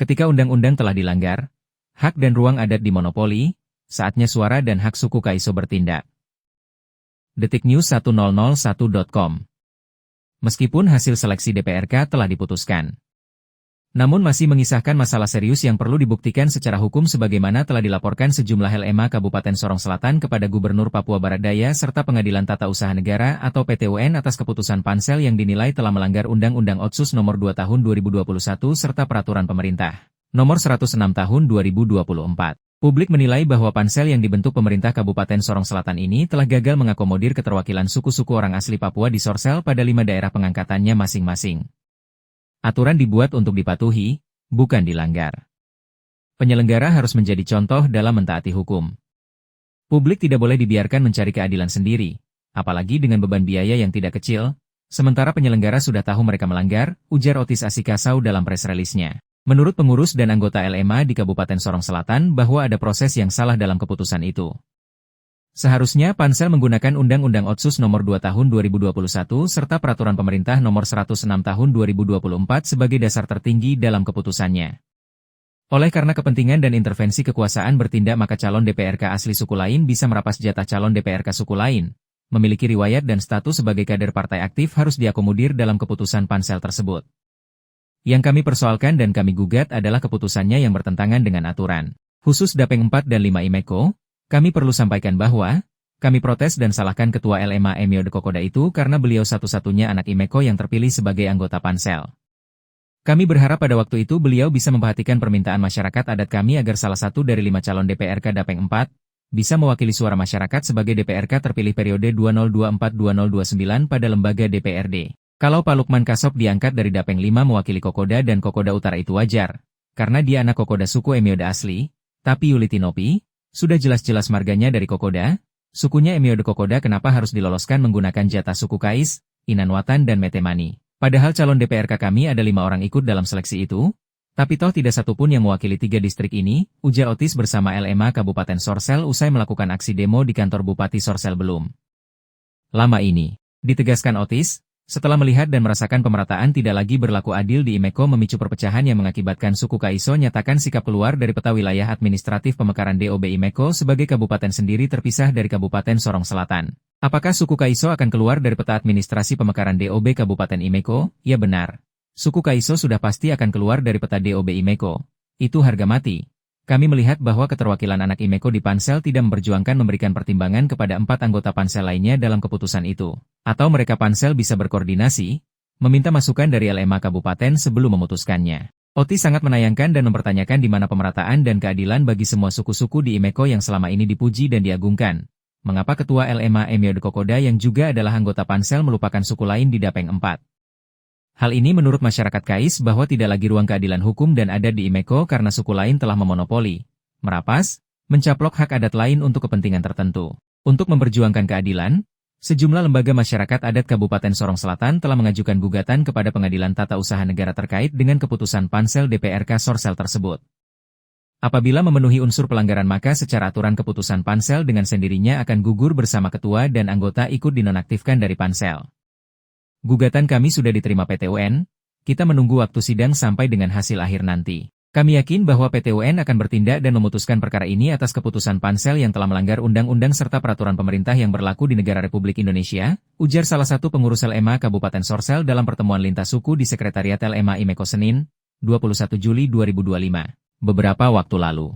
Ketika undang-undang telah dilanggar, hak dan ruang adat dimonopoli, saatnya suara dan hak suku Kaiso bertindak. Detik News 1001.com. Meskipun hasil seleksi DPRK telah diputuskan, namun masih mengisahkan masalah serius yang perlu dibuktikan secara hukum sebagaimana telah dilaporkan sejumlah LMA Kabupaten Sorong Selatan kepada Gubernur Papua Barat Daya serta Pengadilan Tata Usaha Negara atau PT-UN atas keputusan Pansel yang dinilai telah melanggar Undang-Undang Otsus Nomor 2 Tahun 2021 serta Peraturan Pemerintah Nomor 106 Tahun 2024. Publik menilai bahwa Pansel yang dibentuk pemerintah Kabupaten Sorong Selatan ini telah gagal mengakomodir keterwakilan suku-suku orang asli Papua di Sorsel pada 5 daerah pengangkatannya masing-masing. Aturan dibuat untuk dipatuhi, bukan dilanggar. Penyelenggara harus menjadi contoh dalam mentaati hukum. Publik tidak boleh dibiarkan mencari keadilan sendiri, apalagi dengan beban biaya yang tidak kecil, sementara penyelenggara sudah tahu mereka melanggar, ujar Otis Asikasau dalam press release-nya. Menurut pengurus dan anggota LMA di Kabupaten Sorong Selatan bahwa ada proses yang salah dalam keputusan itu. Seharusnya Pansel menggunakan Undang-Undang Otsus Nomor 2 Tahun 2021 serta Peraturan Pemerintah Nomor 106 Tahun 2024 sebagai dasar tertinggi dalam keputusannya. Oleh karena kepentingan dan intervensi kekuasaan bertindak maka calon DPRK asli suku lain bisa merapas jatah calon DPRK suku lain, memiliki riwayat dan status sebagai kader partai aktif harus diakomodir dalam keputusan Pansel tersebut. Yang kami persoalkan dan kami gugat adalah keputusannya yang bertentangan dengan aturan. Khusus Dapeng 4 dan 5 IMECO, kami perlu sampaikan bahwa, kami protes dan salahkan Ketua LMA Emio de Kokoda itu karena beliau satu-satunya anak IMECO yang terpilih sebagai anggota Pansel. Kami berharap pada waktu itu beliau bisa memperhatikan permintaan masyarakat adat kami agar salah satu dari 5 calon DPRK Dapeng 4, bisa mewakili suara masyarakat sebagai DPRK terpilih periode 2024-2029 pada lembaga DPRD. Kalau Pak Lukman Kasop diangkat dari Dapeng 5 mewakili Kokoda dan Kokoda Utara itu wajar, karena dia anak Kokoda suku Emio de asli, tapi Yuli Tinopi, sudah jelas-jelas marganya dari Kokoda, sukunya Emio de Kokoda kenapa harus diloloskan menggunakan jatah suku Kais, Inanwatan dan Metemani. Padahal calon DPRK kami ada 5 orang ikut dalam seleksi itu, tapi toh tidak satupun yang mewakili 3 distrik ini, ujar Otis bersama LMA Kabupaten Sorsel usai melakukan aksi demo di kantor Bupati Sorsel belum lama ini. Ditegaskan Otis, setelah melihat dan merasakan pemerataan tidak lagi berlaku adil di IMECO memicu perpecahan yang mengakibatkan suku Kaiso nyatakan sikap keluar dari peta wilayah administratif pemekaran DOB IMECO sebagai kabupaten sendiri terpisah dari Kabupaten Sorong Selatan. Apakah suku Kaiso akan keluar dari peta administrasi pemekaran DOB Kabupaten IMECO? Ya benar. Suku Kaiso sudah pasti akan keluar dari peta DOB IMECO. Itu harga mati. Kami melihat bahwa keterwakilan anak IMECO di Pansel tidak memperjuangkan memberikan pertimbangan kepada 4 anggota Pansel lainnya dalam keputusan itu. Atau mereka Pansel bisa berkoordinasi, meminta masukan dari LMA Kabupaten sebelum memutuskannya. Otis sangat menayangkan dan mempertanyakan di mana pemerataan dan keadilan bagi semua suku-suku di IMECO yang selama ini dipuji dan diagungkan. Mengapa Ketua LMA Emio de Kokoda yang juga adalah anggota Pansel melupakan suku lain di Dapeng 4? Hal ini menurut masyarakat Kais bahwa tidak lagi ruang keadilan hukum dan adat di IMECO karena suku lain telah memonopoli, merapas, mencaplok hak adat lain untuk kepentingan tertentu. Untuk memperjuangkan keadilan, sejumlah lembaga masyarakat adat Kabupaten Sorong Selatan telah mengajukan gugatan kepada Pengadilan Tata Usaha Negara terkait dengan keputusan Pansel DPRK Sorsel tersebut. Apabila memenuhi unsur pelanggaran maka secara aturan keputusan Pansel dengan sendirinya akan gugur bersama ketua dan anggota ikut dinonaktifkan dari Pansel. Gugatan kami sudah diterima PT-UN, kita menunggu waktu sidang sampai dengan hasil akhir nanti. Kami yakin bahwa PT-UN akan bertindak dan memutuskan perkara ini atas keputusan Pansel yang telah melanggar undang-undang serta peraturan pemerintah yang berlaku di negara Republik Indonesia, ujar salah satu pengurus LMA Kabupaten Sorsel dalam pertemuan lintas suku di Sekretariat LMA IMECO Senin, 21 Juli 2025, beberapa waktu lalu.